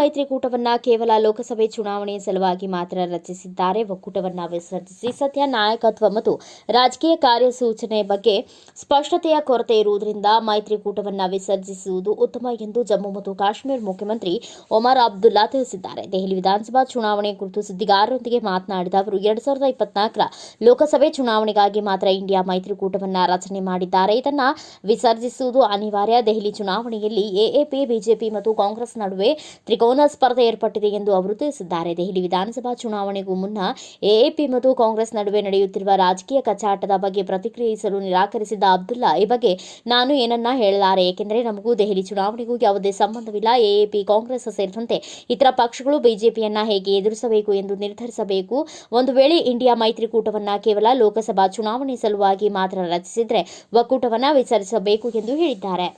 ಮೈತ್ರಿಕೂಟವನ್ನ ಕೇವಲ ಲೋಕಸಭೆ ಚುನಾವಣೆಯ ಸಲುವಾಗಿ ಮಾತ್ರ ರಚಿಸಿದ್ದಾರೆ. ಒಕ್ಕೂಟವನ್ನ ವಿಸರ್ಜಿಸಿ ಸದ್ಯ ನಾಯಕತ್ವ ಮತ್ತು ರಾಜಕೀಯ ಕಾರ್ಯಸೂಚನೆ ಬಗ್ಗೆ ಸ್ಪಷ್ಟತೆಯ ಕೊರತೆ ಇರುವುದರಿಂದ ಮೈತ್ರಿಕೂಟವನ್ನ ವಿಸರ್ಜಿಸುವುದು ಉತ್ತಮ ಎಂದು ಜಮ್ಮು ಮತ್ತು ಕಾಶ್ಮೀರ ಮುಖ್ಯಮಂತ್ರಿ ಒಮರ್ ಅಬ್ದುಲ್ಲಾ ತಿಳಿಸಿದ್ದಾರೆ. ದೆಹಲಿ ವಿಧಾನಸಭಾ ಚುನಾವಣೆ ಕುರಿತು ಸುದ್ದಿಗಾರರೊಂದಿಗೆ ಮಾತನಾಡಿದ ಅವರು 2024ರ ಲೋಕಸಭೆ ಚುನಾವಣೆಗಾಗಿ ಮಾತ್ರ ಇಂಡಿಯಾ ಮೈತ್ರಿಕೂಟವನ್ನ ರಚನೆ ಮಾಡಿದ್ದಾರೆ. ಇದನ್ನ ವಿಸರ್ಜಿಸುವುದು ಅನಿವಾರ್ಯ. ದೆಹಲಿ ಚುನಾವಣೆಯಲ್ಲಿ ಎಎಪಿ, ಬಿಜೆಪಿ ಮತ್ತು ಕಾಂಗ್ರೆಸ್ ನಡುವೆ ತ್ರಿಕೋನ ಸ್ಪರ್ಧೆ ಏರ್ಪಟ್ಟಿದೆ ಎಂದು ಅವರು ತಿಳಿಸಿದ್ದಾರೆ. ದೆಹಲಿ ವಿಧಾನಸಭಾ ಚುನಾವಣೆಗೂ ಮುನ್ನ ಎಎಪಿ ಮತ್ತು ಕಾಂಗ್ರೆಸ್ ನಡುವೆ ನಡೆಯುತ್ತಿರುವ ರಾಜಕೀಯ ಕಚ್ಚಾಟದ ಬಗ್ಗೆ ಪ್ರತಿಕ್ರಿಯಿಸಲು ನಿರಾಕರಿಸಿದ ಅಬ್ದುಲ್ಲಾ, ಈ ಬಗ್ಗೆ ನಾನು ಏನನ್ನ ಹೇಳಲಾರೆ, ಏಕೆಂದರೆ ನಮಗೂ ದೆಹಲಿ ಚುನಾವಣೆಗೂ ಯಾವುದೇ ಸಂಬಂಧವಿಲ್ಲ. ಎಎಪಿ, ಕಾಂಗ್ರೆಸ್ ಸೇರಿದಂತೆ ಇತರ ಪಕ್ಷಗಳು ಬಿಜೆಪಿಯನ್ನ ಹೇಗೆ ಎದುರಿಸಬೇಕು ಎಂದು ನಿರ್ಧರಿಸಬೇಕು. ಒಂದು ವೇಳೆ ಇಂಡಿಯಾ ಮೈತ್ರಿಕೂಟವನ್ನ ಕೇವಲ ಲೋಕಸಭಾ ಚುನಾವಣೆ ಸಲುವಾಗಿ ಮಾತ್ರ ರಚಿಸಿದರೆ ಒಕ್ಕೂಟವನ್ನ ವಿಸರ್ಜಿಸಬೇಕು ಎಂದು ಹೇಳಿದ್ದಾರೆ.